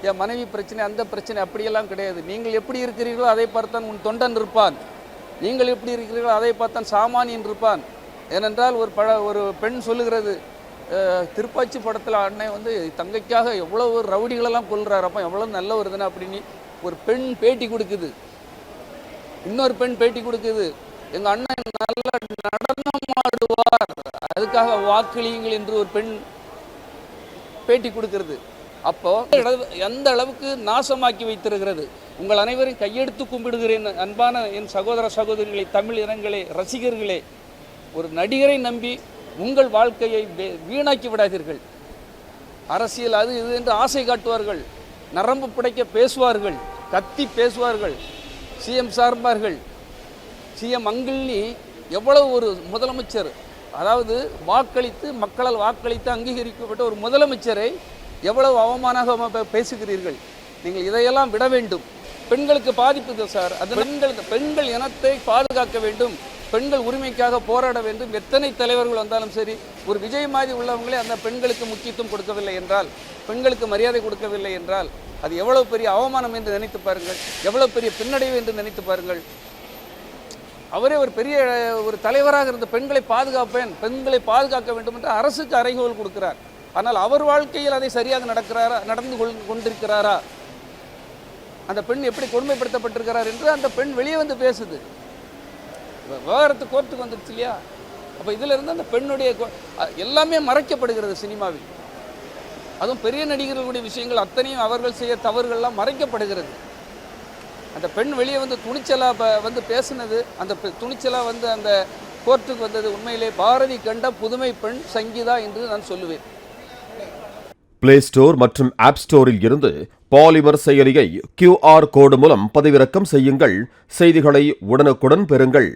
என் மனைவி பிரச்சனை, அந்த பிரச்சனை அப்படியெல்லாம் கிடையாது. நீங்கள் எப்படி இருக்கிறீர்களோ அதை பார்த்தான் உன் தொண்டன் இருப்பான், நீங்கள் எப்படி இருக்கிறீர்களோ அதை பார்த்தான் சாமானியன் இருப்பான். ஏனென்றால் ஒரு பெண் சொல்லுகிறது, திருப்பாச்சி படத்தில் அண்ணன் வந்து தங்கைக்காக எவ்வளோ ஒரு ரவுடிகளெல்லாம் கொள்கிறார், அப்போ எவ்வளோ நல்ல ஒரு இதுனா அப்படின்னு ஒரு பெண் பேட்டி கொடுக்குது. இன்னொரு பெண் பேட்டி கொடுக்குது, எங்கள் அண்ணன் நல்ல நடனம் ஆடுவார், அதுக்காக வாக்களியுங்கள் என்று ஒரு பெண் பேட்டி கொடுக்கிறது. அப்போ எந்த அளவுக்கு நாசமாக்கி வைத்திருக்கிறது. உங்கள் அனைவரும் கையெடுத்து கும்பிடுகிறேன் அன்பான என் சகோதர சகோதரிகளை, தமிழ் இனங்களே, ரசிகர்களே. ஒரு நடிகரை நம்பி உங்கள் வாழ்க்கையை வீணாக்கி விடாதீர்கள். அரசியல் அது இது என்று ஆசை காட்டுவார்கள், நரம்பு புடைக்க பேசுவார்கள், கத்தி பேசுவார்கள், சிஎம் சார்பார்கள். சிஎம் அங்கிள்னி எவ்வளவு ஒரு முதலமைச்சர், அதாவது வாக்களித்து மக்களால் வாக்களித்து அங்கீகரிக்கப்பட்ட ஒரு முதலமைச்சரை எவ்வளவு அவமானமாக பேசுகிறீர்கள். நீங்கள் இதையெல்லாம் விட வேண்டும். பெண்களுக்கு பாதிப்பு சார், அது பெண்கள் இனத்தை பாதுகாக்க வேண்டும், பெண்கள் உரிமைக்காக போராட வேண்டும். எத்தனை தலைவர்கள் வந்தாலும் சரி, ஒரு விஜய் மாதிரி உள்ளவங்களே அந்த பெண்களுக்கு முக்கியத்துவம் கொடுக்கவில்லை என்றால், பெண்களுக்கு மரியாதை கொடுக்கவில்லை என்றால் அது எவ்வளவு பெரிய அவமானம் என்று நினைத்து பாருங்கள், எவ்வளவு பெரிய பின்னடைவு என்று நினைத்து பாருங்கள். அவரே ஒரு பெரிய ஒரு தலைவராக இருந்த பெண்களை பாதுகாப்பேன், பெண்களை பாதுகாக்க வேண்டும் என்று அரசுக்கு அறைகோல் கொடுக்கிறார். ஆனால் அவர் வாழ்க்கையில் அதை சரியாக நடந்து கொண்டிருக்கிறாரா, அந்த பெண் எப்படி கொடுமைப்படுத்தப்பட்டிருக்கிறார் என்று அந்த பெண் வெளியே வந்து பேசுது. விவகாரத்து கோர்ட்டுக்கு வந்துடுச்சு இல்லையா? அப்போ இதில் இருந்து அந்த பெண்ணுடைய எல்லாமே மறைக்கப்படுகிறது சினிமாவில். அதுவும் பெரிய நடிகர்களுடைய விஷயங்கள் அத்தனையும் அவர்கள் செய்ய தவறுகள்லாம் மறைக்கப்படுகிறது. அந்த பெண் வெளியே வந்து துணிச்சலாக வந்து பேசுனது, அந்த துணிச்சலாக வந்து அந்த கோர்ட்டுக்கு வந்தது உண்மையிலே பாரதி கண்ட புதுமை பெண் சங்கீதா என்று நான் சொல்லுவேன். பிளே ஸ்டோர் மற்றும் ஆப் ஸ்டோரில் இருந்து பாலிமர் செயலியை QR கோடு மூலம் பதிவிறக்கம் செய்யுங்கள். செய்திகளை உடனுக்குடன் பெறுங்கள்.